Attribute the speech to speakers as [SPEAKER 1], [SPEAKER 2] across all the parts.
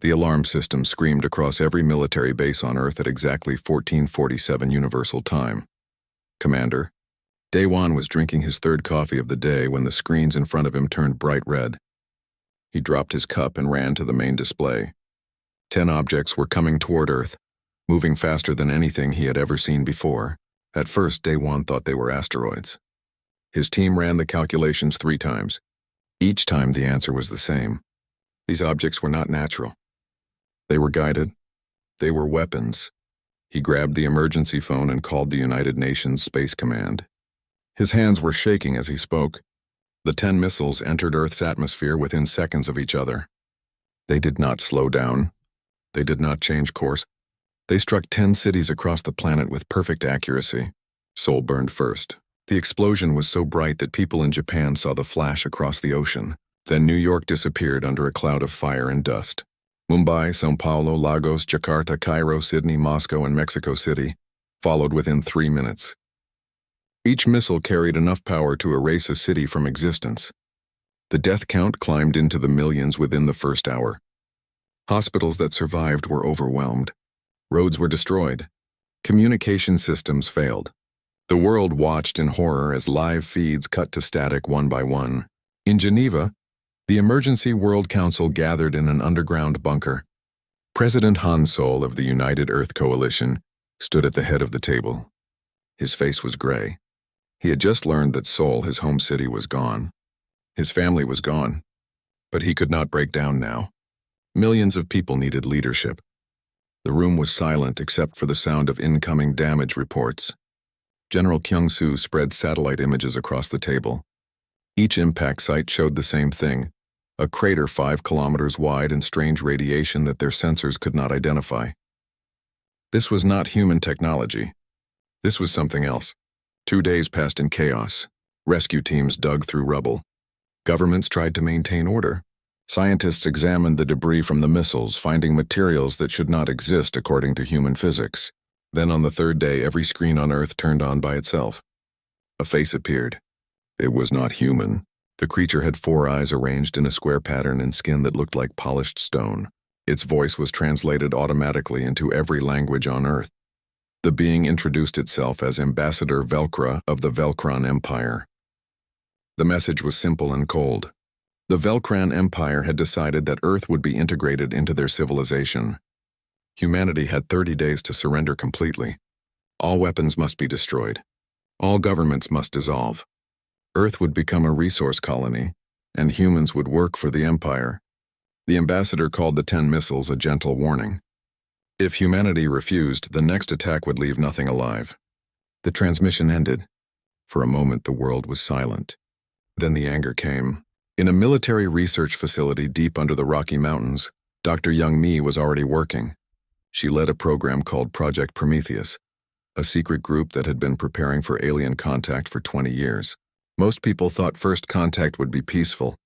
[SPEAKER 1] The alarm system screamed across every military base on Earth at exactly 14:47 Universal Time. Commander. Daewon was drinking his third coffee of the day when the screens in front of him turned bright red. He dropped his cup and ran to the main display. 10 objects were coming toward Earth, moving faster than anything he had ever seen before. At first, Daewon thought they were asteroids. His team ran the calculations 3 times. Each time the answer was the same. These objects were not natural. They were guided. They were weapons. He grabbed the emergency phone and called the United Nations Space Command. His hands were shaking as he spoke. The 10 missiles entered Earth's atmosphere within seconds of each other. They did not slow down. They did not change course. They struck 10 cities across the planet with perfect accuracy. Seoul burned first. The explosion was so bright that people in Japan saw the flash across the ocean. Then New York disappeared under a cloud of fire and dust. Mumbai, São Paulo, Lagos, Jakarta, Cairo, Sydney, Moscow, and Mexico City followed within 3 minutes. Each missile carried enough power to erase a city from existence. The death count climbed into the millions within the first hour. Hospitals that survived were overwhelmed. Roads were destroyed. Communication systems failed. The world watched in horror as live feeds cut to static one by one. In Geneva, the Emergency World Council gathered in an underground bunker. President Han Sol of the United Earth Coalition stood at the head of the table. His face was gray. He had just learned that Seoul, his home city, was gone. His family was gone. But he could not break down now. Millions of people needed leadership. The room was silent except for the sound of incoming damage reports. General Kyung-soo spread satellite images across the table. Each impact site showed the same thing, a crater 5 kilometers wide and strange radiation that their sensors could not identify. This was not human technology. This was something else. 2 days passed in chaos. Rescue teams dug through rubble. Governments tried to maintain order. Scientists examined the debris from the missiles, finding materials that should not exist according to human physics. Then on the 3rd day, every screen on Earth turned on by itself. A face appeared. It was not human. The creature had 4 eyes arranged in a square pattern and skin that looked like polished stone. Its voice was translated automatically into every language on Earth. The being introduced itself as Ambassador Velcra of the Velcron Empire. The message was simple and cold. The Velcran Empire had decided that Earth would be integrated into their civilization. Humanity had 30 days to surrender completely. All weapons must be destroyed. All governments must dissolve. Earth would become a resource colony, and humans would work for the Empire. The ambassador called the 10 missiles a gentle warning. If humanity refused, the next attack would leave nothing alive. The transmission ended. For a moment, the world was silent. Then the anger came. In a military research facility deep under the Rocky Mountains, Dr. Young-mi was already working. She led a program called Project Prometheus, a secret group that had been preparing for alien contact for 20 years. Most people thought first contact would be peaceful.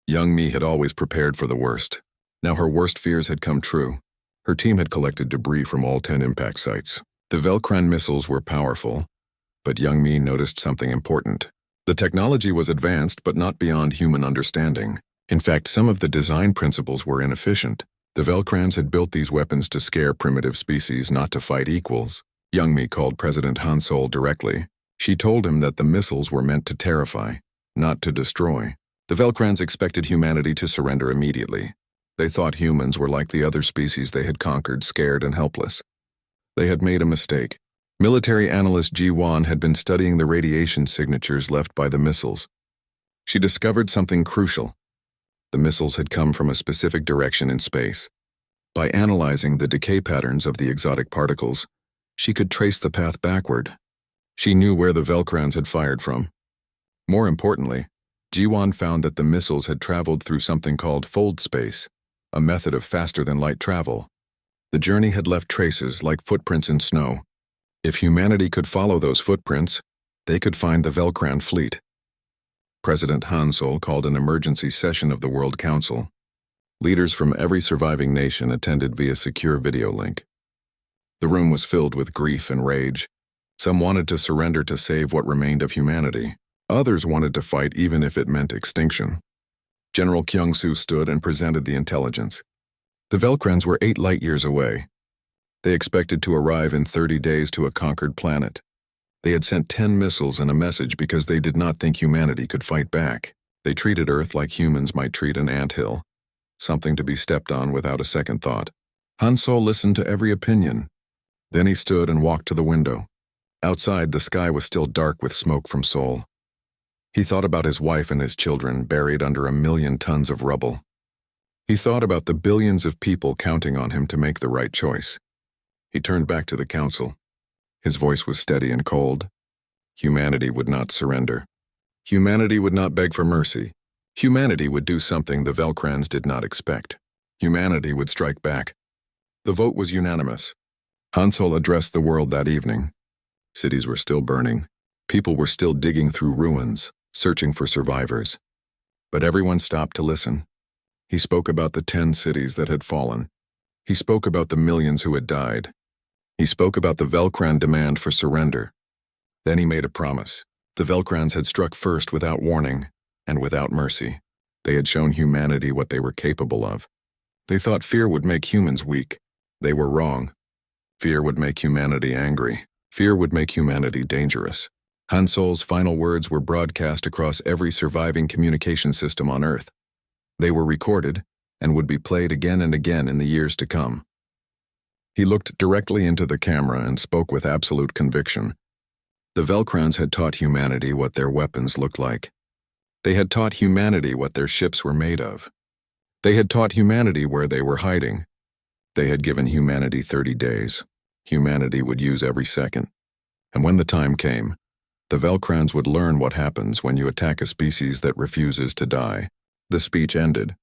[SPEAKER 1] Young-mi had always prepared for the worst. Now her worst fears had come true. Her team had collected debris from all 10 impact sites. The Velcran missiles were powerful, but Young-mi noticed something important. The technology was advanced but not beyond human understanding. In fact, some of the design principles were inefficient. The Velcrans had built these weapons to scare primitive species, not to fight equals. Young-mi called President Han Sol directly. She told him that the missiles were meant to terrify, not to destroy. The Velcrans expected humanity to surrender immediately. They thought humans were like the other species they had conquered, scared and helpless. They had made a mistake. Military analyst Ji Wan had been studying the radiation signatures left by the missiles. She discovered something crucial. The missiles had come from a specific direction in space. By analyzing the decay patterns of the exotic particles, she could trace the path backward. She knew where the Velcrans had fired from. More importantly, Ji Wan found that the missiles had traveled through something called fold space, a method of faster-than-light travel. The journey had left traces like footprints in snow. If humanity could follow those footprints, they could find the Velcran fleet. President Han Sol called an emergency session of the World Council. Leaders from every surviving nation attended via secure video link. The room was filled with grief and rage. Some wanted to surrender to save what remained of humanity. Others wanted to fight even if it meant extinction. General Kyung-soo stood and presented the intelligence. The Velcrans were 8 light-years away. They expected to arrive in 30 days to a conquered planet. They had sent 10 missiles and a message because they did not think humanity could fight back. They treated Earth like humans might treat an anthill, something to be stepped on without a second thought. Han Solo listened to every opinion. Then he stood and walked to the window. Outside, the sky was still dark with smoke from Seoul. He thought about his wife and his children buried under 1,000,000 tons of rubble. He thought about the billions of people counting on him to make the right choice. He turned back to the council. His voice was steady and cold. Humanity would not surrender. Humanity would not beg for mercy. Humanity would do something the Velcrans did not expect. Humanity would strike back. The vote was unanimous. Han Solo addressed the world that evening. Cities were still burning. People were still digging through ruins, searching for survivors. But everyone stopped to listen. He spoke about the 10 cities that had fallen. He spoke about the millions who had died. He spoke about the Velcran demand for surrender. Then he made a promise. The Velcrans had struck first without warning and without mercy. They had shown humanity what they were capable of. They thought fear would make humans weak. They were wrong. Fear would make humanity angry. Fear would make humanity dangerous. Han Solo's final words were broadcast across every surviving communication system on Earth. They were recorded and would be played again and again in the years to come. He looked directly into the camera and spoke with absolute conviction. The Velcrans had taught humanity what their weapons looked like. They had taught humanity what their ships were made of. They had taught humanity where they were hiding. They had given humanity 30 days. Humanity would use every second. And when the time came, the Velcrans would learn what happens when you attack a species that refuses to die. The speech ended.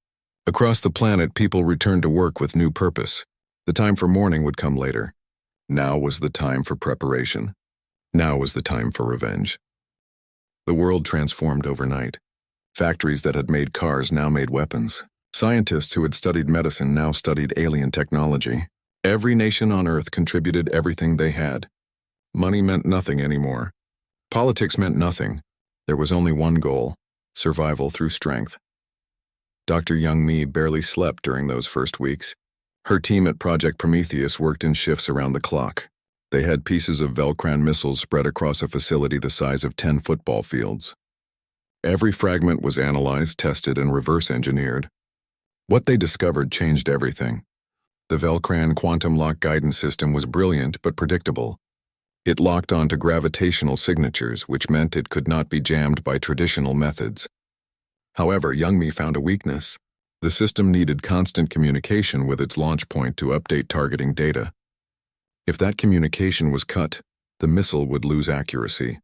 [SPEAKER 1] Across the planet, people returned to work with new purpose. The time for mourning would come later. Now was the time for preparation. Now was the time for revenge. The world transformed overnight. Factories that had made cars now made weapons. Scientists who had studied medicine now studied alien technology. Every nation on Earth contributed everything they had. Money meant nothing anymore. Politics meant nothing. There was only one goal: survival through strength. Dr. Young Mi barely slept during those first weeks. Her team at Project Prometheus worked in shifts around the clock. They had pieces of Velcran missiles spread across a facility the size of 10 football fields. Every fragment was analyzed, tested, and reverse-engineered. What they discovered changed everything. The Velcran quantum lock guidance system was brilliant but predictable. It locked onto gravitational signatures, which meant it could not be jammed by traditional methods. However, Young Mi found a weakness. The system needed constant communication with its launch point to update targeting data. If that communication was cut, the missile would lose accuracy.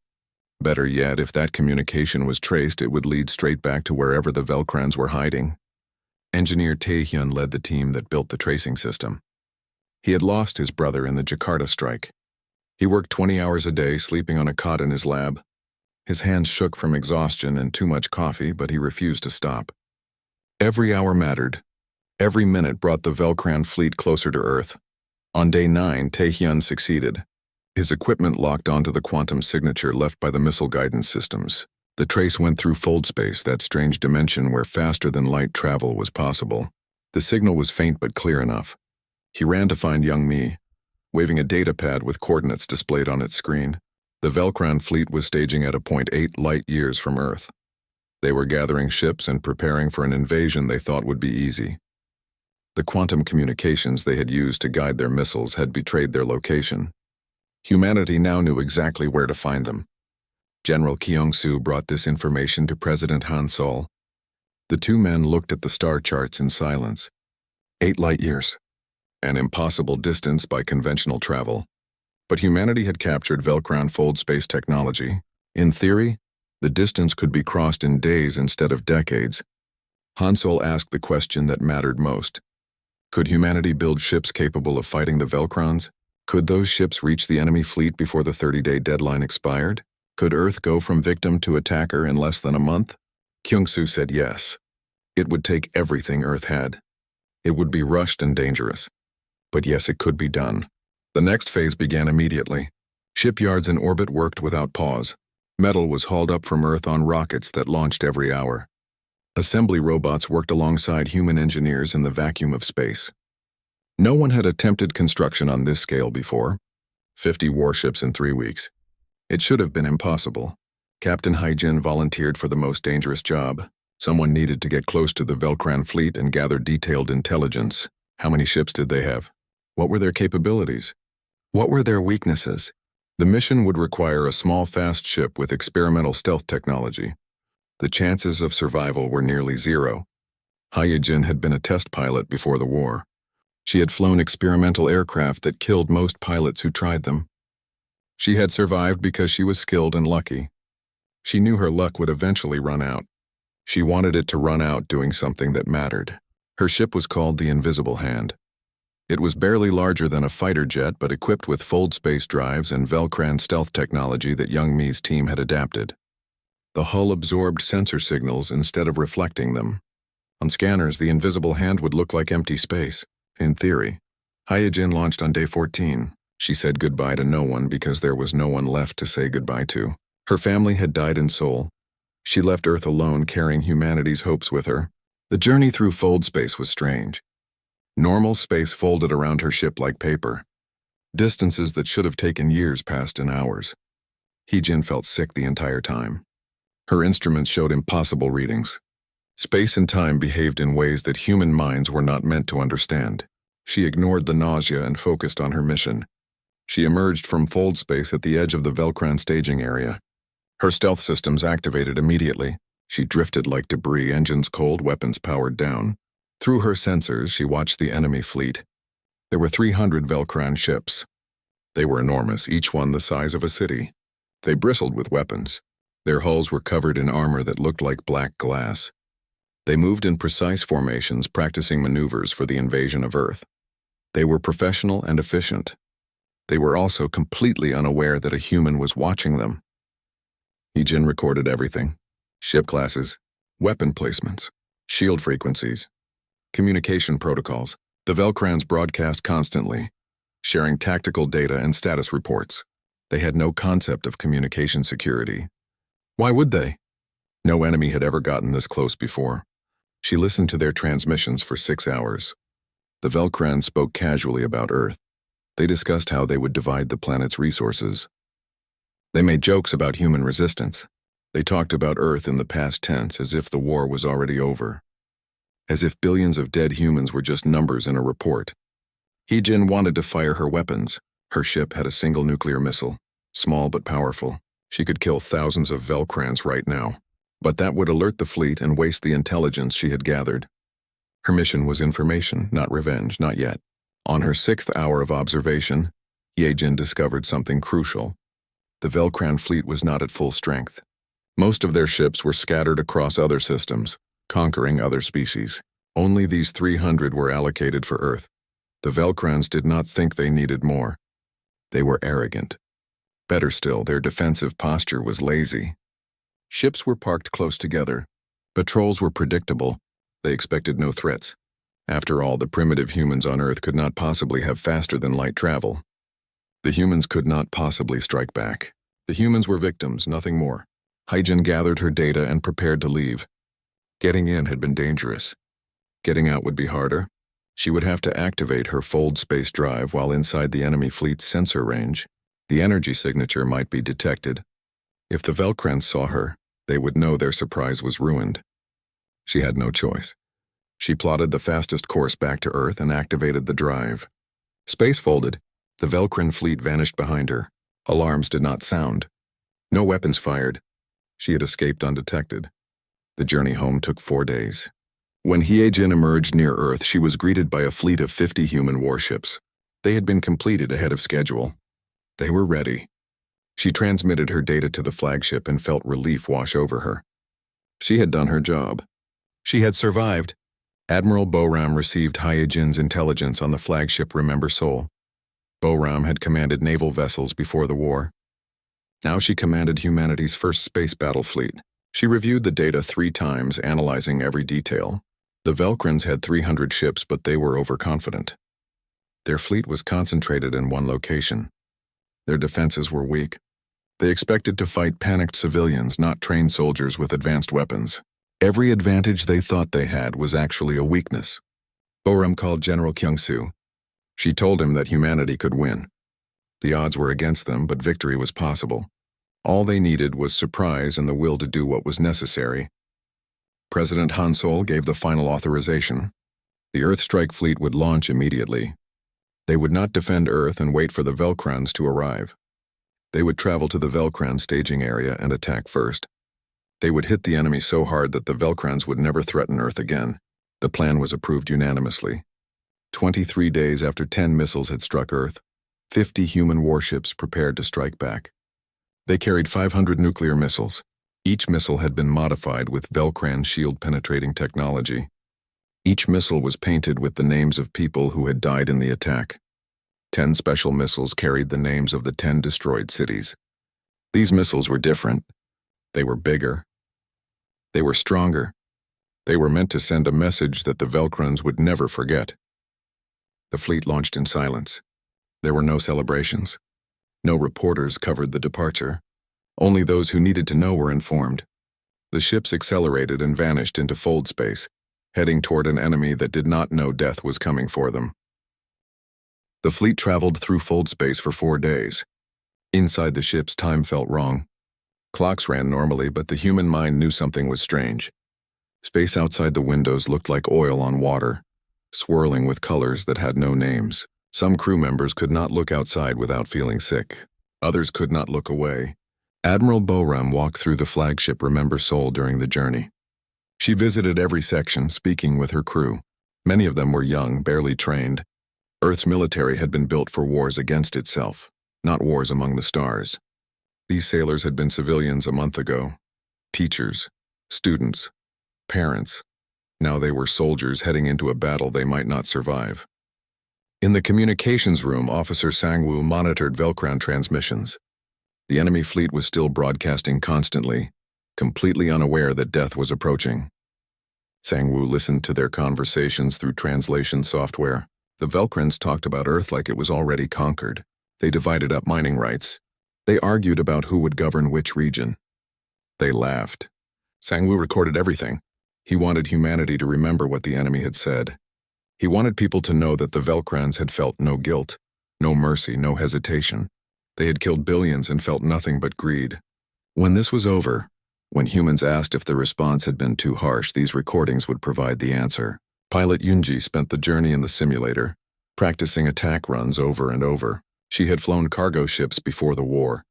[SPEAKER 1] Better yet, if that communication was traced, it would lead straight back to wherever the Velcrans were hiding. Engineer Taehyun led the team that built the tracing system. He had lost his brother in the Jakarta strike. He worked 20 hours a day, sleeping on a cot in his lab. His hands shook from exhaustion and too much coffee, but he refused to stop. Every hour mattered. Every minute brought the Velcran fleet closer to Earth. On day 9, Taehyun succeeded. His equipment locked onto the quantum signature left by the missile guidance systems. The trace went through fold space, that strange dimension where faster-than-light travel was possible. The signal was faint but clear enough. He ran to find Young Mi, waving a data pad with coordinates displayed on its screen. The Velcran fleet was staging at a point 8 light-years from Earth. They were gathering ships and preparing for an invasion they thought would be easy. The quantum communications they had used to guide their missiles had betrayed their location. Humanity now knew exactly where to find them. General Kyung-soo brought this information to President Han Solo. The two men looked at the star charts in silence. 8 light-years. An impossible distance by conventional travel. But humanity had captured Velcran fold space technology. In theory, the distance could be crossed in days instead of decades. Han Solo asked the question that mattered most. Could humanity build ships capable of fighting the Velcrans? Could those ships reach the enemy fleet before the 30-day deadline expired? Could Earth go from victim to attacker in less than a month? Kyung-soo said yes. It would take everything Earth had. It would be rushed and dangerous. But yes, it could be done. The next phase began immediately. Shipyards in orbit worked without pause. Metal was hauled up from Earth on rockets that launched every hour. Assembly robots worked alongside human engineers in the vacuum of space. No one had attempted construction on this scale before. 50 warships in 3 weeks. It should have been impossible. Captain Hyjin volunteered for the most dangerous job. Someone needed to get close to the Velcran fleet and gather detailed intelligence. How many ships did they have? What were their capabilities? What were their weaknesses? The mission would require a small, fast ship with experimental stealth technology. The chances of survival were nearly zero. Hyjin had been a test pilot before the war. She had flown experimental aircraft that killed most pilots who tried them. She had survived because she was skilled and lucky. She knew her luck would eventually run out. She wanted it to run out doing something that mattered. Her ship was called the Invisible Hand. It was barely larger than a fighter jet, but equipped with fold space drives and Velcran stealth technology that Young Mi's team had adapted. The hull absorbed sensor signals instead of reflecting them. On scanners, the Invisible Hand would look like empty space. In theory. Hyjin launched on day 14. She said goodbye to no one because there was no one left to say goodbye to. Her family had died in soul. She left Earth alone, carrying humanity's hopes with her. The journey through fold space was strange. Normal space folded around her ship like paper. Distances that should have taken years passed in hours. Hyjin felt sick the entire time. Her instruments showed impossible readings. Space and time behaved in ways that human minds were not meant to understand. She ignored the nausea and focused on her mission. She emerged from fold space at the edge of the Velcran staging area. Her stealth systems activated immediately. She drifted like debris, engines cold, weapons powered down. Through her sensors, she watched the enemy fleet. There were 300 Velcran ships. They were enormous, each one the size of a city. They bristled with weapons. Their hulls were covered in armor that looked like black glass. They moved in precise formations, practicing maneuvers for the invasion of Earth. They were professional and efficient. They were also completely unaware that a human was watching them. Hyjin recorded everything. Ship classes, weapon placements, shield frequencies, communication protocols. The Velcrans broadcast constantly, sharing tactical data and status reports. They had no concept of communication security. Why would they? No enemy had ever gotten this close before. She listened to their transmissions for 6 hours. The Velcrans spoke casually about Earth. They discussed how they would divide the planet's resources. They made jokes about human resistance. They talked about Earth in the past tense as if the war was already over. As if billions of dead humans were just numbers in a report. Hyjin wanted to fire her weapons. Her ship had a single nuclear missile, small but powerful. She could kill thousands of Velcrans right now. But that would alert the fleet and waste the intelligence she had gathered. Her mission was information, not revenge, not yet. On her 6th hour of observation, Hyjin discovered something crucial. The Velcran fleet was not at full strength. Most of their ships were scattered across other systems, conquering other species. Only these 300 were allocated for Earth. The Velcrans did not think they needed more. They were arrogant. Better still, their defensive posture was lazy. Ships were parked close together. Patrols were predictable. They expected no threats. After all, the primitive humans on Earth could not possibly have faster-than-light travel. The humans could not possibly strike back. The humans were victims, nothing more. Hyjin gathered her data and prepared to leave. Getting in had been dangerous. Getting out would be harder. She would have to activate her fold space drive while inside the enemy fleet's sensor range. The energy signature might be detected. If the Velcrans saw her, they would know their surprise was ruined. She had no choice. She plotted the fastest course back to Earth and activated the drive. Space folded. The Velcran fleet vanished behind her. Alarms did not sound. No weapons fired. She had escaped undetected. The journey home took 4 days. When Hyjin emerged near Earth, she was greeted by a fleet of 50 human warships. They had been completed ahead of schedule. They were ready. She transmitted her data to the flagship and felt relief wash over her. She had done her job. She had survived. Admiral Boram received Hyjin's intelligence on the flagship Remember Sol. Boram had commanded naval vessels before the war. Now she commanded humanity's first space battle fleet. She reviewed the data 3 times, analyzing every detail. The Velcrans had 300 ships, but they were overconfident. Their fleet was concentrated in one location. Their defenses were weak. They expected to fight panicked civilians, not trained soldiers with advanced weapons. Every advantage they thought they had was actually a weakness. Boram called General Kyung-soo. She told him that humanity could win. The odds were against them, but victory was possible. All they needed was surprise and the will to do what was necessary. President Han Sol gave the final authorization. The Earth Strike Fleet would launch immediately. They would not defend Earth and wait for the Velkrans to arrive. They would travel to the Velkran staging area and attack first. They would hit the enemy so hard that the Velkrans would never threaten Earth again. The plan was approved unanimously. 23 days after 10 missiles had struck Earth, 50 human warships prepared to strike back. They carried 500 nuclear missiles. Each missile had been modified with Velkran shield-penetrating technology. Each missile was painted with the names of people who had died in the attack. 10 special missiles carried the names of the 10 destroyed cities. These missiles were different. They were bigger. They were stronger. They were meant to send a message that the Velkrans would never forget. The fleet launched in silence. There were no celebrations. No reporters covered the departure. Only those who needed to know were informed. The ships accelerated and vanished into fold space, heading toward an enemy that did not know death was coming for them. The fleet traveled through fold space for 4 days. Inside the ships, time felt wrong. Clocks ran normally, but the human mind knew something was strange. Space outside the windows looked like oil on water, swirling with colors that had no names. Some crew members could not look outside without feeling sick. Others could not look away. Admiral Boram walked through the flagship Remember Sol during the journey. She visited every section, speaking with her crew. Many of them were young, barely trained. Earth's military had been built for wars against itself, not wars among the stars. These sailors had been civilians a month ago. Teachers, students, parents. Now they were soldiers heading into a battle they might not survive. In the communications room, Officer Sang-woo monitored Velkran transmissions. The enemy fleet was still broadcasting constantly, completely unaware that death was approaching. Sang-woo listened to their conversations through translation software. The Velkrans talked about Earth like it was already conquered. They divided up mining rights. They argued about who would govern which region. They laughed. Sang-woo recorded everything. He wanted humanity to remember what the enemy had said. He wanted people to know that the Velkrans had felt no guilt, no mercy, no hesitation. They had killed billions and felt nothing but greed. When this was over, when humans asked if the response had been too harsh, these recordings would provide the answer. Pilot Yoonji spent the journey in the simulator, practicing attack runs over and over. She had flown cargo ships before the war,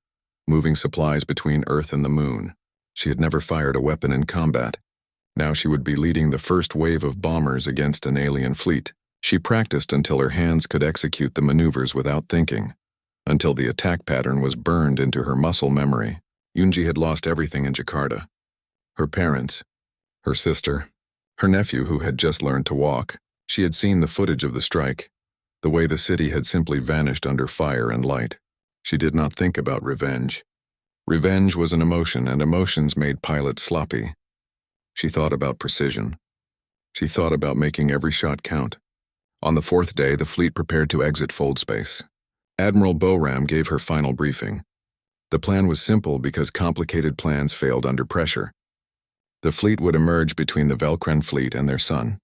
[SPEAKER 1] moving supplies between Earth and the Moon. She had never fired a weapon in combat. Now she would be leading the first wave of bombers against an alien fleet. She practiced until her hands could execute the maneuvers without thinking, until the attack pattern was burned into her muscle memory. Yoonji had lost everything in Jakarta. Her parents, her sister, her nephew who had just learned to walk. She had seen the footage of the strike, the way the city had simply vanished under fire and light. She did not think about revenge. Revenge was an emotion, and emotions made pilots sloppy. She thought about precision. She thought about making every shot count. On the 4th day, the fleet prepared to exit fold space. Admiral Boram gave her final briefing. The plan was simple because complicated plans failed under pressure. The fleet would emerge between the Velkran fleet and their sun.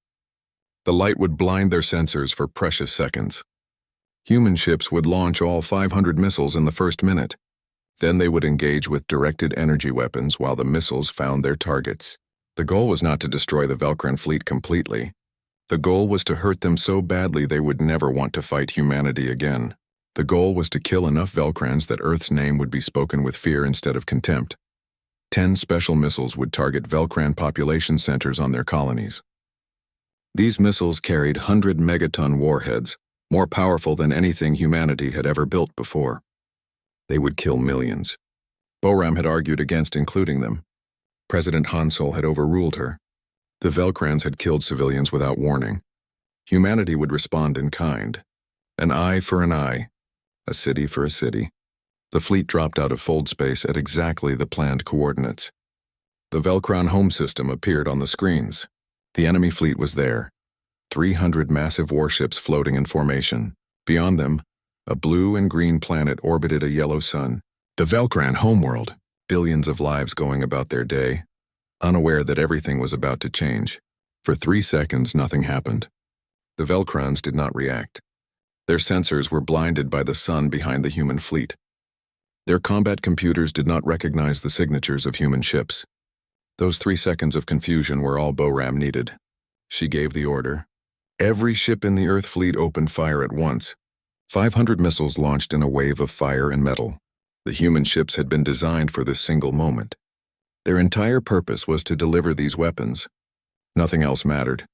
[SPEAKER 1] The light would blind their sensors for precious seconds. Human ships would launch all 500 missiles in the first minute. Then they would engage with directed energy weapons while the missiles found their targets. The goal was not to destroy the Velkran fleet completely. The goal was to hurt them so badly they would never want to fight humanity again. The goal was to kill enough Velkrans that Earth's name would be spoken with fear instead of contempt. 10 special missiles would target Velkran population centers on their colonies. These missiles carried 100-megaton warheads, more powerful than anything humanity had ever built before. They would kill millions. Boram had argued against including them. President Han Sol had overruled her. The Velkrans had killed civilians without warning. Humanity would respond in kind. An eye for an eye, a city for a city. The fleet dropped out of fold space at exactly the planned coordinates. The Velkran home system appeared on the screens. The enemy fleet was there. 300 massive warships floating in formation. Beyond them, a blue and green planet orbited a yellow sun. The Velkran homeworld. Billions of lives going about their day, unaware that everything was about to change. For 3 seconds, nothing happened. The Velkrans did not react. Their sensors were blinded by the sun behind the human fleet. Their combat computers did not recognize the signatures of human ships. Those 3 seconds of confusion were all Boram needed. She gave the order. Every ship in the Earth fleet opened fire at once. 500 missiles launched in a wave of fire and metal. The human ships had been designed for this single moment. Their entire purpose was to deliver these weapons. Nothing else mattered.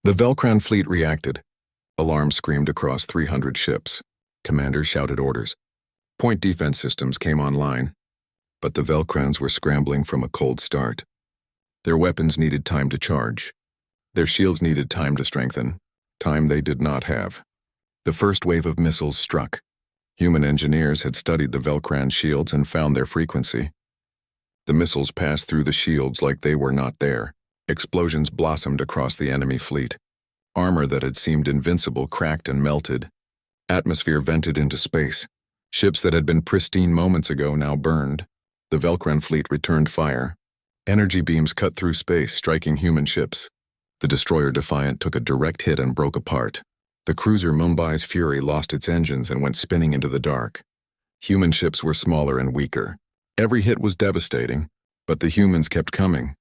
[SPEAKER 1] The Velcran fleet reacted. Alarms screamed across 300 ships. Commanders shouted orders. Point defense systems came online. But the Velcrans were scrambling from a cold start. Their weapons needed time to charge. Their shields needed time to strengthen. Time they did not have. The first wave of missiles struck. Human engineers had studied the Velcran shields and found their frequency. The missiles passed through the shields like they were not there. Explosions blossomed across the enemy fleet. Armor that had seemed invincible cracked and melted. Atmosphere vented into space. Ships that had been pristine moments ago now burned. The Velcran fleet returned fire. Energy beams cut through space, striking human ships. The destroyer Defiant took a direct hit and broke apart. The cruiser Mumbai's Fury lost its engines and went spinning into the dark. Human ships were smaller and weaker. Every hit was devastating, but the humans kept coming.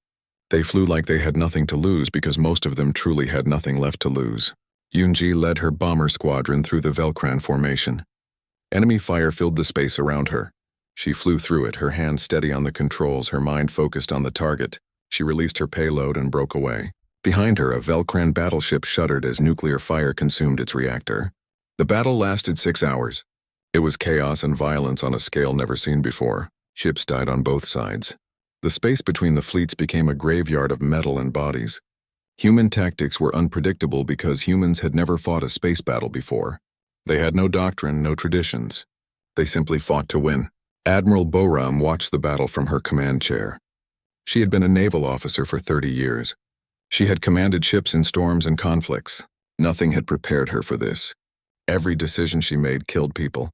[SPEAKER 1] They flew like they had nothing to lose because most of them truly had nothing left to lose. Yunji led her bomber squadron through the Velcran formation. Enemy fire filled the space around her. She flew through it, her hands steady on the controls, her mind focused on the target. She released her payload and broke away. Behind her, a Velcran battleship shuddered as nuclear fire consumed its reactor. The battle lasted 6 hours. It was chaos and violence on a scale never seen before. Ships died on both sides. The space between the fleets became a graveyard of metal and bodies. Human tactics were unpredictable because humans had never fought a space battle before. They had no doctrine, no traditions. They simply fought to win. Admiral Boram watched the battle from her command chair. She had been a naval officer for 30 years. She had commanded ships in storms and conflicts. Nothing had prepared her for this. Every decision she made killed people.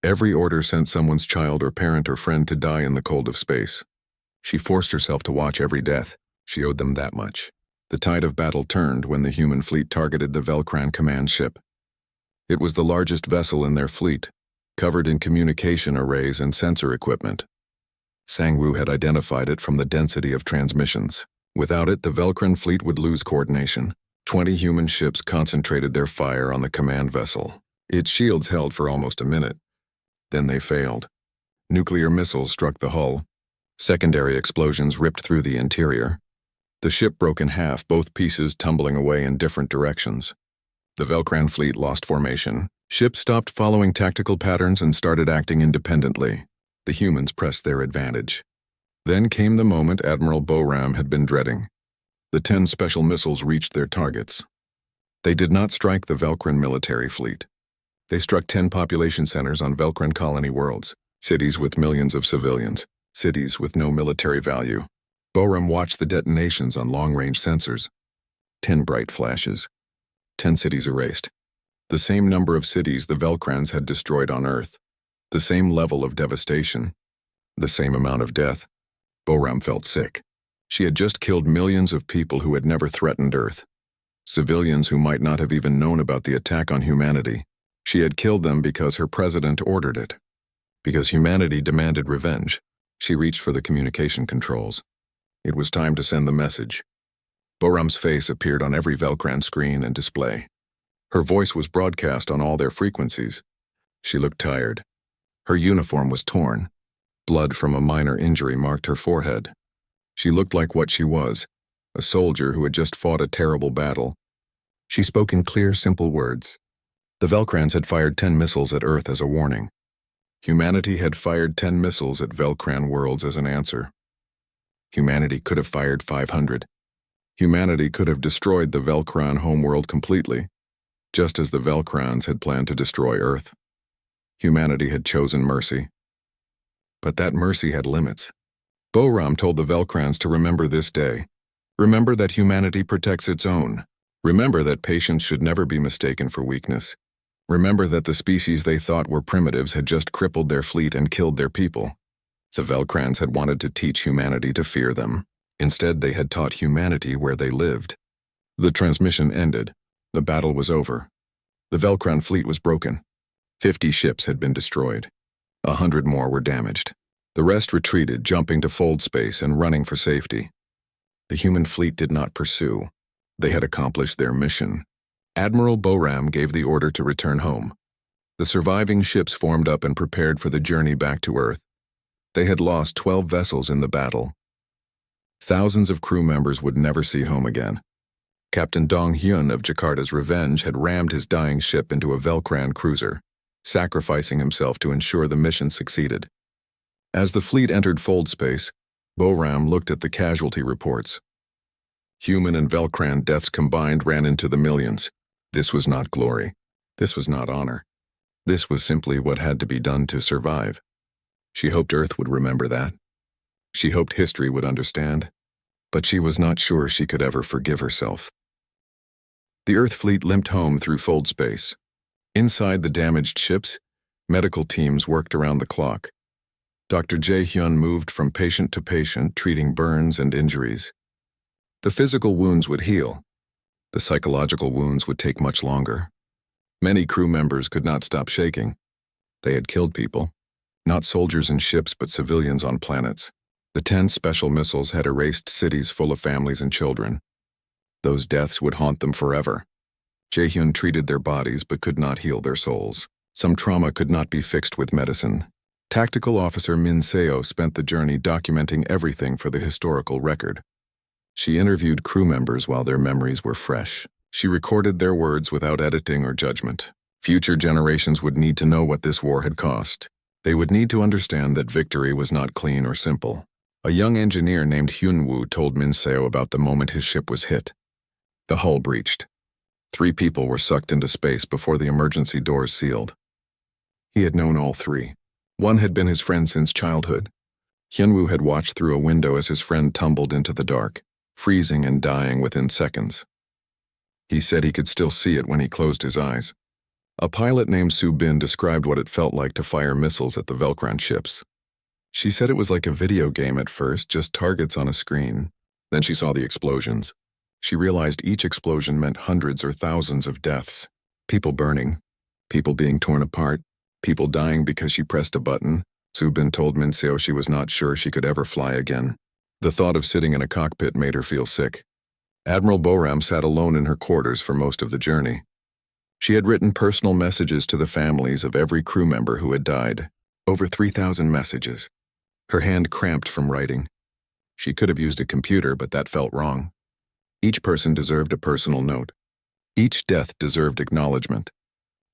[SPEAKER 1] Every order sent someone's child or parent or friend to die in the cold of space. She forced herself to watch every death. She owed them that much. The tide of battle turned when the human fleet targeted the Velcran command ship. It was the largest vessel in their fleet, covered in communication arrays and sensor equipment. Sangwoo had identified it from the density of transmissions. Without it, the Velcran fleet would lose coordination. 20 human ships concentrated their fire on the command vessel. Its shields held for almost a minute. Then they failed. Nuclear missiles struck the hull. Secondary explosions ripped through the interior. The ship broke in half, both pieces tumbling away in different directions. The Velcran fleet lost formation. Ships stopped following tactical patterns and started acting independently. The humans pressed their advantage. Then came the moment Admiral Boram had been dreading. The 10 special missiles reached their targets. They did not strike the Velcran military fleet. They struck 10 population centers on Velcran colony worlds, cities with millions of civilians, cities with no military value. Boram watched the detonations on long-range sensors. 10 bright flashes. 10 cities erased. The same number of cities the Velcrans had destroyed on Earth. The same level of devastation. The same amount of death. Boram felt sick. She had just killed millions of people who had never threatened Earth. Civilians who might not have even known about the attack on humanity. She had killed them because her president ordered it. Because humanity demanded revenge. She reached for the communication controls. It was time to send the message. Boram's face appeared on every Velcran screen and display. Her voice was broadcast on all their frequencies. She looked tired. Her uniform was torn. Blood from a minor injury marked her forehead. She looked like what she was, a soldier who had just fought a terrible battle. She spoke in clear, simple words. The Velcrans had fired 10 missiles at Earth as a warning. Humanity had fired 10 missiles at Velcran worlds as an answer. Humanity could have fired 500. Humanity could have destroyed the Velcran homeworld completely, just as the Velcrans had planned to destroy Earth. Humanity had chosen mercy. But that mercy had limits. Boram told the Velcrans to remember this day. Remember that humanity protects its own. Remember that patience should never be mistaken for weakness. Remember that the species they thought were primitives had just crippled their fleet and killed their people. The Velcrans had wanted to teach humanity to fear them. Instead, they had taught humanity where they lived. The transmission ended. The battle was over. The Velcran fleet was broken. 50 ships had been destroyed. 100 more were damaged. The rest retreated, jumping to fold space and running for safety. The human fleet did not pursue. They had accomplished their mission. Admiral Boram gave the order to return home. The surviving ships formed up and prepared for the journey back to Earth. They had lost 12 vessels in the battle. Thousands of crew members would never see home again. Captain Dong Hyun of Jakarta's Revenge had rammed his dying ship into a Velcran cruiser, sacrificing himself to ensure the mission succeeded. As the fleet entered fold space, Boram looked at the casualty reports. Human and Velcran deaths combined ran into the millions. This was not glory. This was not honor. This was simply what had to be done to survive. She hoped Earth would remember that. She hoped history would understand, but she was not sure she could ever forgive herself. The Earth fleet limped home through fold space. Inside the damaged ships, medical teams worked around the clock. Dr. Jae-hyun moved from patient to patient, treating burns and injuries. The physical wounds would heal. The psychological wounds would take much longer. Many crew members could not stop shaking. They had killed people, not soldiers in ships but civilians on planets. The 10 special missiles had erased cities full of families and children. Those deaths would haunt them forever. Jae-hyun treated their bodies but could not heal their souls. Some trauma could not be fixed with medicine. Tactical Officer Min Seo spent the journey documenting everything for the historical record. She interviewed crew members while their memories were fresh. She recorded their words without editing or judgment. Future generations would need to know what this war had cost. They would need to understand that victory was not clean or simple. A young engineer named Hyun-woo told Min Seo about the moment his ship was hit. The hull breached. 3 people were sucked into space before the emergency doors sealed. He had known all 3. One had been his friend since childhood. Hyun-woo had watched through a window as his friend tumbled into the dark, freezing and dying within seconds. He said he could still see it when he closed his eyes. A pilot named Soo-bin described what it felt like to fire missiles at the Velcran ships. She said it was like a video game at first, just targets on a screen. Then she saw the explosions. She realized each explosion meant hundreds or thousands of deaths. People burning, people being torn apart, people dying because she pressed a button. Soo-bin told Min Seo she was not sure she could ever fly again. The thought of sitting in a cockpit made her feel sick. Admiral Boram sat alone in her quarters for most of the journey. She had written personal messages to the families of every crew member who had died. Over 3,000 messages. Her hand cramped from writing. She could have used a computer, but that felt wrong. Each person deserved a personal note. Each death deserved acknowledgement.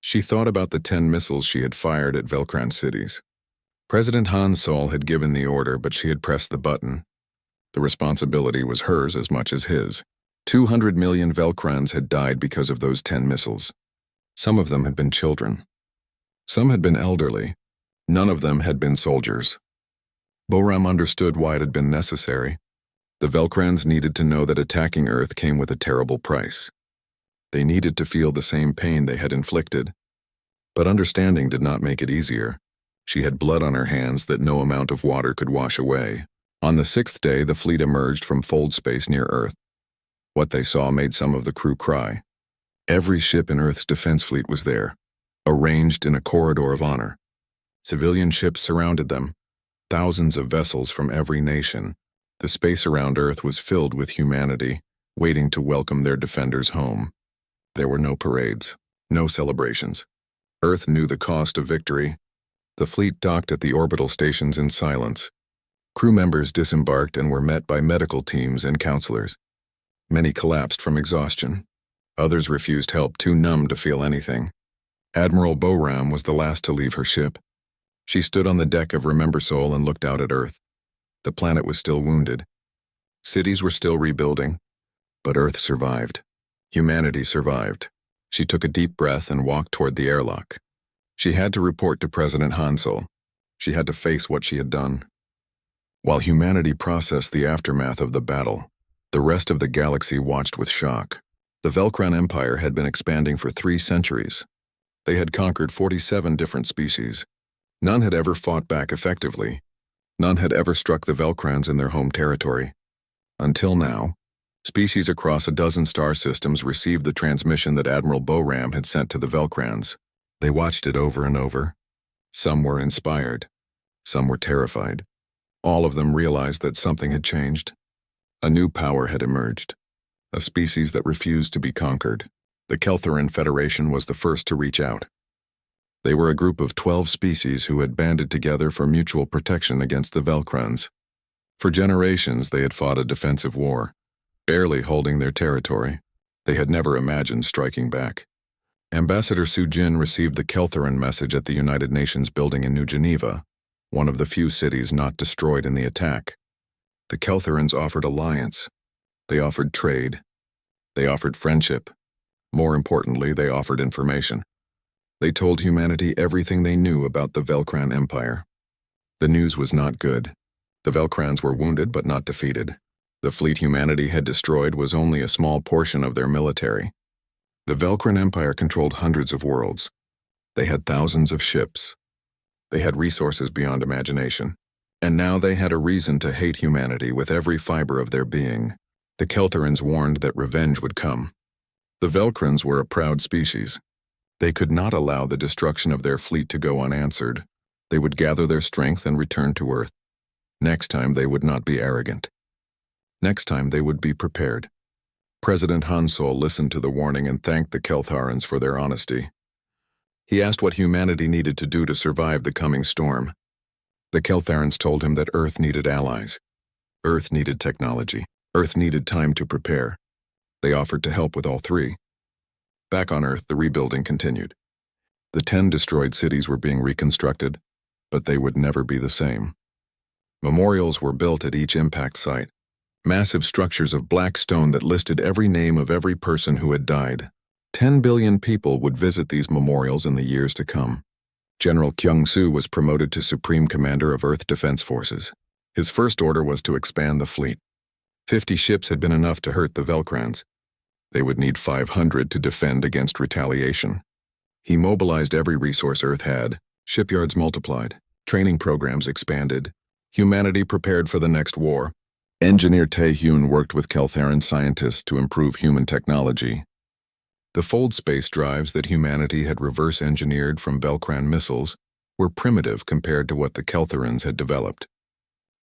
[SPEAKER 1] She thought about the 10 missiles she had fired at Velcran cities. President Han Sol had given the order, but she had pressed the button. The responsibility was hers as much as his. 200 million Velcrans had died because of those 10 missiles. Some of them had been children. Some had been elderly. None of them had been soldiers. Boram understood why it had been necessary. The Velcrans needed to know that attacking Earth came with a terrible price. They needed to feel the same pain they had inflicted. But understanding did not make it easier. She had blood on her hands that no amount of water could wash away. On the 6th day, the fleet emerged from fold space near Earth. What they saw made some of the crew cry. Every ship in Earth's defense fleet was there, arranged in a corridor of honor. Civilian ships surrounded them. Thousands of vessels from every nation. The space around Earth was filled with humanity, waiting to welcome their defenders home. There were no parades, no celebrations. Earth knew the cost of victory. The fleet docked at the orbital stations in silence. Crew members disembarked and were met by medical teams and counselors. Many collapsed from exhaustion. Others refused help, too numb to feel anything. Admiral Boram was the last to leave her ship. She stood on the deck of Remember Sol and looked out at Earth. The planet was still wounded. Cities were still rebuilding. But Earth survived. Humanity survived. She took a deep breath and walked toward the airlock. She had to report to President Han Sol. She had to face what she had done. While humanity processed the aftermath of the battle, the rest of the galaxy watched with shock. The Velcran Empire had been expanding for 3 centuries. They had conquered 47 different species. None had ever fought back effectively. None had ever struck the Velcrans in their home territory. Until now, Species across a dozen star systems received the transmission that Admiral Boram had sent to the Velcrans. They watched it over and over. Some were inspired. Some were terrified. All of them realized that something had changed. A new power had emerged. A species that refused to be conquered. The Keltheran Federation was the first to reach out. They were a group of 12 species who had banded together for mutual protection against the Velcrans. For generations, they had fought a defensive war, barely holding their territory. They had never imagined striking back. Ambassador Sujin received the Keltheran message at the United Nations building in New Geneva, one of the few cities not destroyed in the attack. The Keltherans offered alliance. They offered trade. They offered friendship. More importantly, they offered information. They told humanity everything they knew about the Velcran Empire. The news was not good. The Velcrans were wounded but not defeated. The fleet humanity had destroyed was only a small portion of their military. The Velcran Empire controlled hundreds of worlds. They had thousands of ships. They had resources beyond imagination. And now they had a reason to hate humanity with every fiber of their being. The Keltherans warned that revenge would come. The Velcrans were a proud species. They could not allow the destruction of their fleet to go unanswered. They would gather their strength and return to Earth. Next time they would not be arrogant. Next time they would be prepared. President Hansol listened to the warning and thanked the Keltharans for their honesty. He asked what humanity needed to do to survive the coming storm. The Keltharans told him that Earth needed allies. Earth needed technology. Earth needed time to prepare. They offered to help with all three. Back on Earth, the rebuilding continued. The 10 destroyed cities were being reconstructed, but they would never be the same. Memorials were built at each impact site. Massive structures of black stone that listed every name of every person who had died. 10 billion people would visit these memorials in the years to come. General Kyung-soo was promoted to Supreme Commander of Earth Defense Forces. His first order was to expand the fleet. 50 ships had been enough to hurt the Velcrans. They would need 500 to defend against retaliation. He mobilized every resource Earth had. Shipyards multiplied. Training programs expanded. Humanity prepared for the next war. Engineer Tae-hyun worked with Keltheran scientists to improve human technology. The fold space drives that humanity had reverse-engineered from Velcran missiles were primitive compared to what the Keltherans had developed.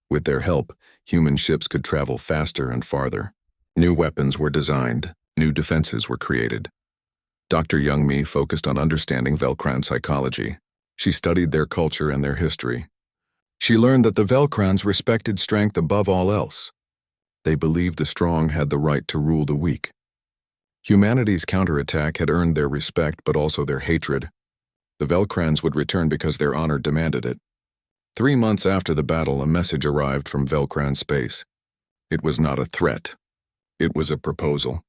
[SPEAKER 1] With their help, human ships could travel faster and farther. New weapons were designed. New defenses were created. Dr. Young-mi focused on understanding Velcran psychology. She studied their culture and their history. She learned that the Velcrans respected strength above all else. They believed the strong had the right to rule the weak. Humanity's counterattack had earned their respect but also their hatred. The Velcrans would return because their honor demanded it. 3 months after the battle, a message arrived from Velcran space. It was not a threat. It was a proposal.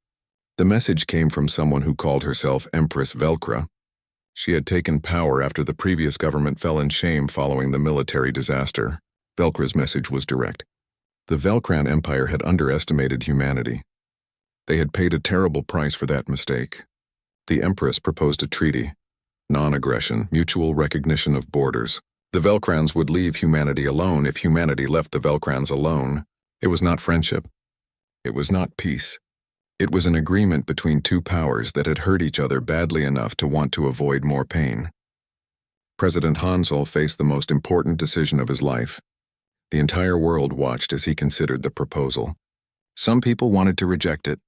[SPEAKER 1] The message came from someone who called herself Empress Velcra. She had taken power after the previous government fell in shame following the military disaster. Velcra's message was direct. The Velcran Empire had underestimated humanity. They had paid a terrible price for that mistake. The Empress proposed a treaty. Non-aggression, mutual recognition of borders. The Velcrans would leave humanity alone if humanity left the Velcrans alone. It was not friendship. It was not peace. It was an agreement between two powers that had hurt each other badly enough to want to avoid more pain. President Hansol faced the most important decision of his life. The entire world watched as he considered the proposal. Some people wanted to reject it.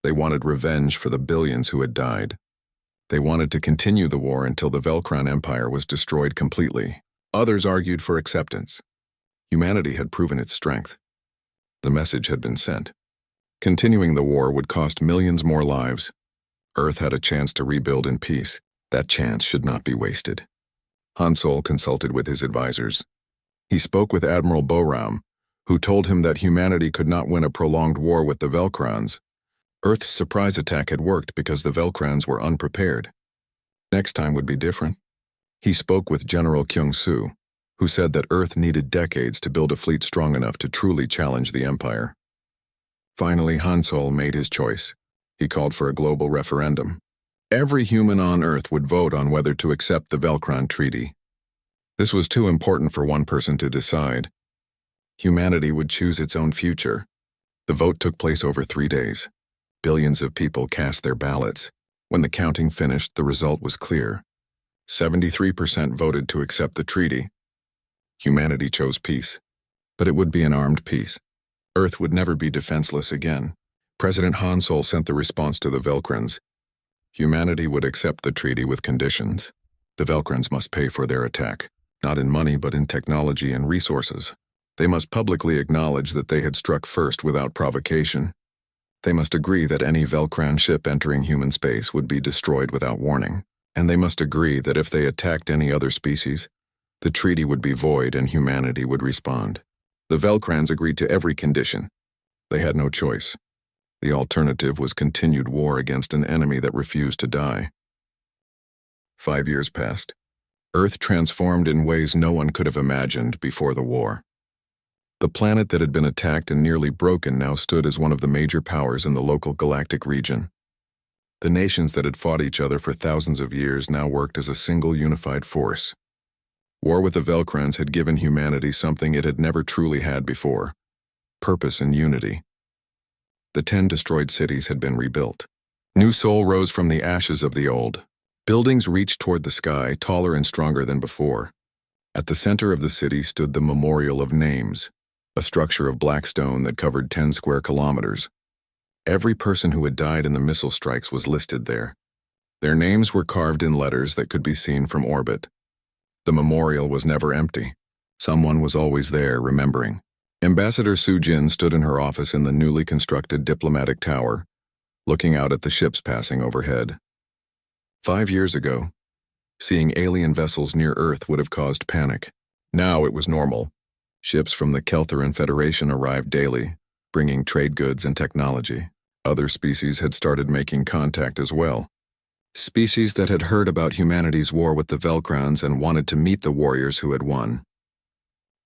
[SPEAKER 1] They wanted revenge for the billions who had died. They wanted to continue the war until the Velcran Empire was destroyed completely. Others argued for acceptance. Humanity had proven its strength. The message had been sent. Continuing the war would cost millions more lives. Earth had a chance to rebuild in peace. That chance should not be wasted. Hansol consulted with his advisors. He spoke with Admiral Boram, who told him that humanity could not win a prolonged war with the Velcrans. Earth's surprise attack had worked because the Velcrans were unprepared. Next time would be different. He spoke with General Kyung-soo, who said that Earth needed decades to build a fleet strong enough to truly challenge the Empire. Finally, Hansol made his choice. He called for a global referendum. Every human on Earth would vote on whether to accept the Velcran Treaty. This was too important for one person to decide. Humanity would choose its own future. The vote took place over 3 days. Billions of people cast their ballots. When the counting finished, the result was clear. 73% voted to accept the treaty. Humanity chose peace, but it would be an armed peace. Earth would never be defenseless again. President Han Sol sent the response to the Velkrans. Humanity would accept the treaty with conditions. The Velkrans must pay for their attack, not in money but in technology and resources. They must publicly acknowledge that they had struck first without provocation. They must agree that any Velkran ship entering human space would be destroyed without warning. And they must agree that if they attacked any other species, the treaty would be void and humanity would respond. The Velkrans agreed to every condition. They had no choice. The alternative was continued war against an enemy that refused to die. 5 years passed. Earth transformed in ways no one could have imagined before the war. The planet that had been attacked and nearly broken now stood as one of the major powers in the local galactic region. The nations that had fought each other for thousands of years now worked as a single unified force. War with the Velkrans had given humanity something it had never truly had before: purpose and unity. The 10 destroyed cities had been rebuilt. New soul rose from the ashes of the old. Buildings reached toward the sky, taller and stronger than before. At the center of the city stood the Memorial of Names, a structure of black stone that covered 10 square kilometers. Every person who had died in the missile strikes was listed there. Their names were carved in letters that could be seen from orbit. The memorial was never empty. Someone was always there, remembering. Ambassador Su Jin stood in her office in the newly constructed diplomatic tower, looking out at the ships passing overhead. 5 years ago, seeing alien vessels near Earth would have caused panic. Now it was normal. Ships from the Keltheran Federation arrived daily, bringing trade goods and technology. Other species had started making contact as well. Species that had heard about humanity's war with the Velkrans and wanted to meet the warriors who had won.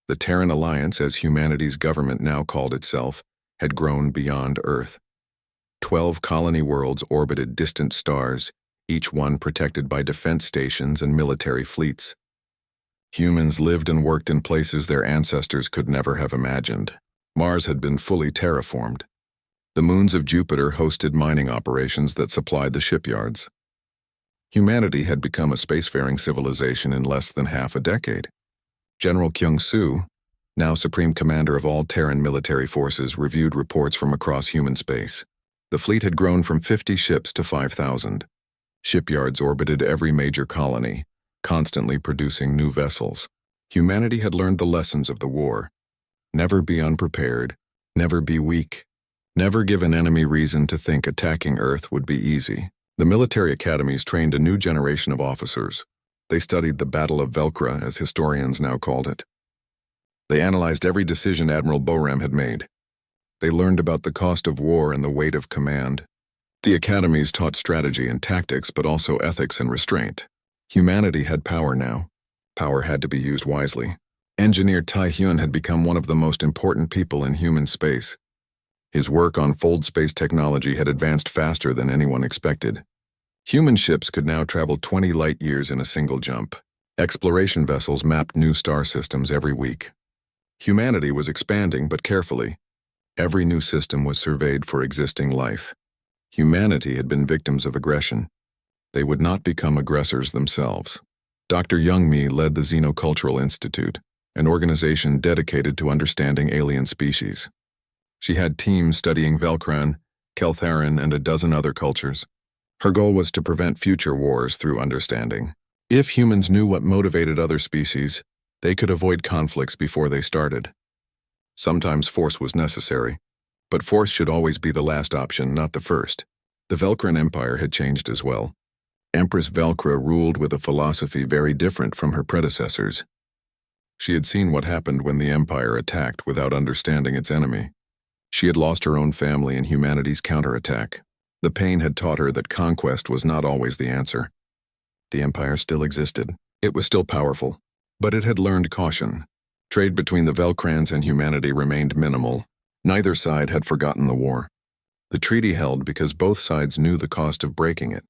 [SPEAKER 1] The Terran Alliance, as humanity's government now called itself, had grown beyond Earth. 12 colony worlds orbited distant stars, each one protected by defense stations and military fleets. Humans lived and worked in places their ancestors could never have imagined. Mars had been fully terraformed. The moons of Jupiter hosted mining operations that supplied the shipyards. Humanity had become a spacefaring civilization in less than half a decade. General Kyung-Soo, now Supreme Commander of all Terran military forces, reviewed reports from across human space. The fleet had grown from 50 ships to 5,000. Shipyards orbited every major colony, constantly producing new vessels. Humanity had learned the lessons of the war. Never be unprepared, never be weak, never give an enemy reason to think attacking Earth would be easy. The military academies trained a new generation of officers. They studied the Battle of Velkra, as historians now called it. They analyzed every decision Admiral Boram had made. They learned about the cost of war and the weight of command. The academies taught strategy and tactics, but also ethics and restraint. Humanity had power now. Power had to be used wisely. Engineer Tai Hyun had become one of the most important people in human space. His work on fold space technology had advanced faster than anyone expected. Human ships could now travel 20 light years in a single jump. Exploration vessels mapped new star systems every week. Humanity was expanding, but carefully. Every new system was surveyed for existing life. Humanity had been victims of aggression. They would not become aggressors themselves. Dr. Young-mi led the Xenocultural Institute, an organization dedicated to understanding alien species. She had teams studying Velkran, Keltheran, and a dozen other cultures. Her goal was to prevent future wars through understanding. If humans knew what motivated other species, they could avoid conflicts before they started. Sometimes force was necessary, but force should always be the last option, not the first. The Velkran Empire had changed as well. Empress Velkra ruled with a philosophy very different from her predecessors. She had seen what happened when the Empire attacked without understanding its enemy. She had lost her own family in humanity's counterattack. The pain had taught her that conquest was not always the answer. The Empire still existed. It was still powerful. But it had learned caution. Trade between the Velkrans and humanity remained minimal. Neither side had forgotten the war. The treaty held because both sides knew the cost of breaking it.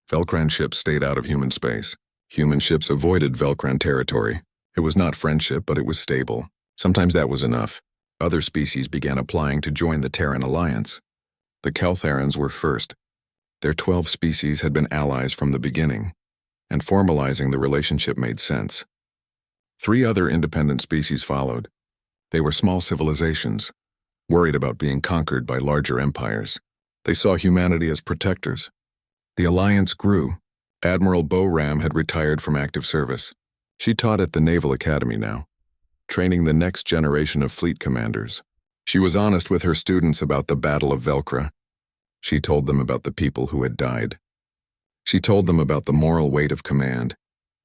[SPEAKER 1] Velkran ships stayed out of human space. Human ships avoided Velkran territory. It was not friendship, but it was stable. Sometimes that was enough. Other species began applying to join the Terran Alliance. The Keltharans were first. Their 12 species had been allies from the beginning, and formalizing the relationship made sense. 3 other independent species followed. They were small civilizations, worried about being conquered by larger empires. They saw humanity as protectors. The alliance grew. Admiral Bo-Ram had retired from active service. She taught at the Naval Academy now, training the next generation of fleet commanders. She was honest with her students about the Battle of Velcra. She told them about the people who had died. She told them about the moral weight of command.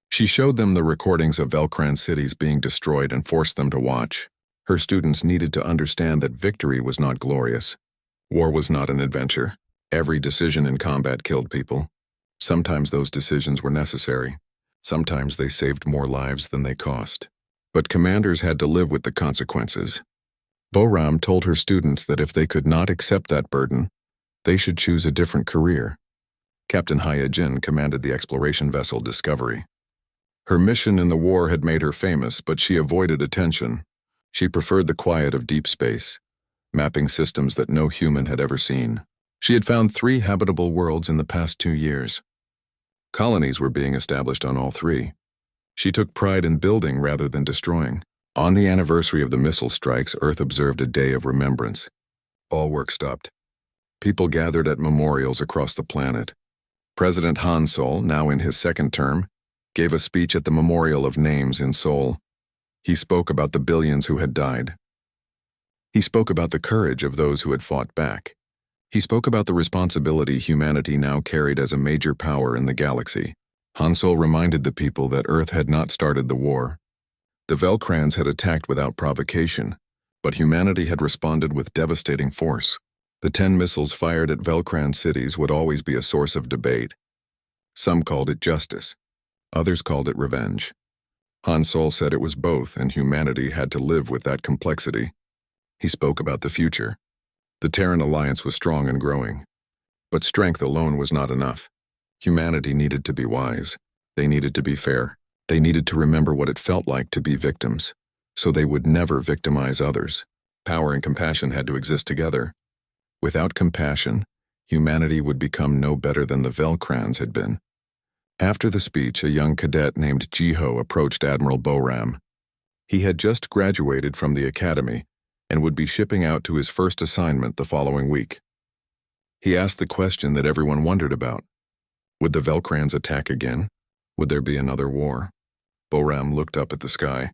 [SPEAKER 1] She showed them the recordings of Velcran cities being destroyed and forced them to watch. Her students needed to understand that victory was not glorious. War was not an adventure. Every decision in combat killed people. Sometimes those decisions were necessary. Sometimes they saved more lives than they cost. But commanders had to live with the consequences. Bo-Ram told her students that if they could not accept that burden, they should choose a different career. Captain Haya-Jin commanded the exploration vessel Discovery. Her mission in the war had made her famous, but she avoided attention. She preferred the quiet of deep space, mapping systems that no human had ever seen. She had found 3 habitable worlds in the past 2 years. Colonies were being established on all 3. She took pride in building rather than destroying. On the anniversary of the missile strikes, Earth observed a day of remembrance. All work stopped. People gathered at memorials across the planet. President Han Sol, now in his 2nd term, gave a speech at the Memorial of Names in Seoul. He spoke about the billions who had died. He spoke about the courage of those who had fought back. He spoke about the responsibility humanity now carried as a major power in the galaxy. Han Sol reminded the people that Earth had not started the war. The Velcrans had attacked without provocation, but humanity had responded with devastating force. The 10 missiles fired at Velcran cities would always be a source of debate. Some called it justice. Others called it revenge. Han Sol said it was both, and humanity had to live with that complexity. He spoke about the future. The Terran Alliance was strong and growing. But strength alone was not enough. Humanity needed to be wise. They needed to be fair. They needed to remember what it felt like to be victims, so they would never victimize others. Power and compassion had to exist together. Without compassion, humanity would become no better than the Velcrans had been. After the speech, a young cadet named Jiho approached Admiral Bo-Ram. He had just graduated from the academy and would be shipping out to his first assignment the following week. He asked the question that everyone wondered about. Would the Velcrans attack again? Would there be another war? Bo-Ram looked up at the sky.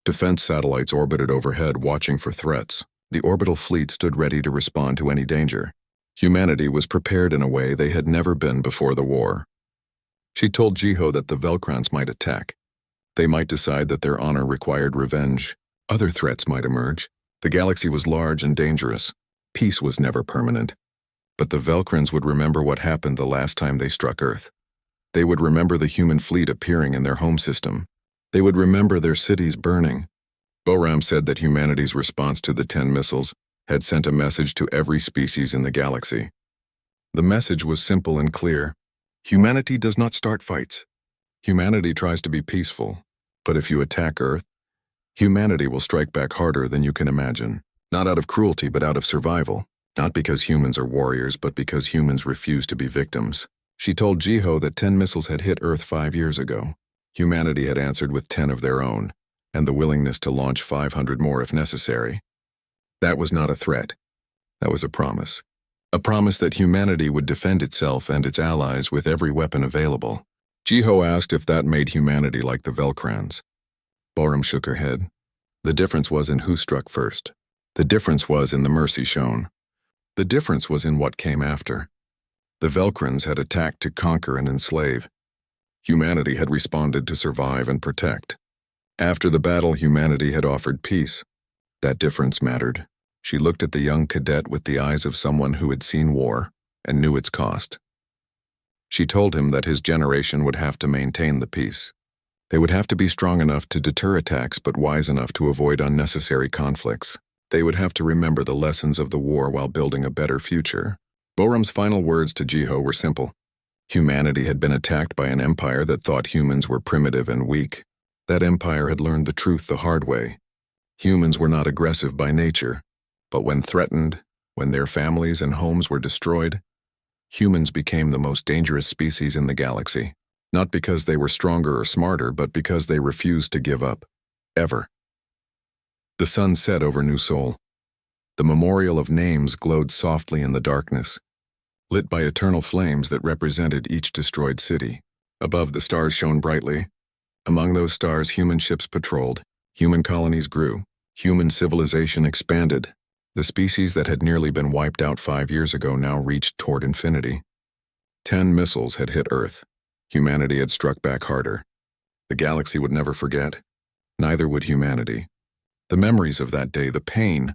[SPEAKER 1] Defense satellites orbited overhead, watching for threats. The orbital fleet stood ready to respond to any danger. Humanity was prepared in a way they had never been before the war. She told Jiho that the Velcrans might attack. They might decide that their honor required revenge. Other threats might emerge. The galaxy was large and dangerous. Peace was never permanent. But the Velcrans would remember what happened the last time they struck Earth. They would remember the human fleet appearing in their home system. They would remember their cities burning. Bo-Ram said that humanity's response to the 10 missiles had sent a message to every species in the galaxy. The message was simple and clear. Humanity does not start fights. Humanity tries to be peaceful, but if you attack Earth, humanity will strike back harder than you can imagine. Not out of cruelty, but out of survival. Not because humans are warriors, but because humans refuse to be victims. She told Jiho that 10 missiles had hit Earth 5 years ago. Humanity had answered with 10 of their own, and the willingness to launch 500 more if necessary. That was not a threat. That was a promise. A promise that humanity would defend itself and its allies with every weapon available. Jiho asked if that made humanity like the Velcrans. Bo-Ram shook her head. The difference was in who struck first. The difference was in the mercy shown. The difference was in what came after. The Velcrans had attacked to conquer and enslave. Humanity had responded to survive and protect. After the battle, humanity had offered peace. That difference mattered. She looked at the young cadet with the eyes of someone who had seen war and knew its cost. She told him that his generation would have to maintain the peace. They would have to be strong enough to deter attacks but wise enough to avoid unnecessary conflicts. They would have to remember the lessons of the war while building a better future. Bo-Ram's final words to Jiho were simple. Humanity had been attacked by an empire that thought humans were primitive and weak. That empire had learned the truth the hard way. Humans were not aggressive by nature, but when threatened, when their families and homes were destroyed, humans became the most dangerous species in the galaxy, not because they were stronger or smarter, but because they refused to give up, ever. The sun set over New Sol. The memorial of names glowed softly in the darkness, lit by eternal flames that represented each destroyed city. Above, the stars shone brightly. Among those stars, human ships patrolled, human colonies grew, human civilization expanded. The species that had nearly been wiped out 5 years ago now reached toward infinity. 10 missiles had hit Earth. Humanity had struck back harder. The galaxy would never forget. Neither would humanity. The memories of that day, the pain,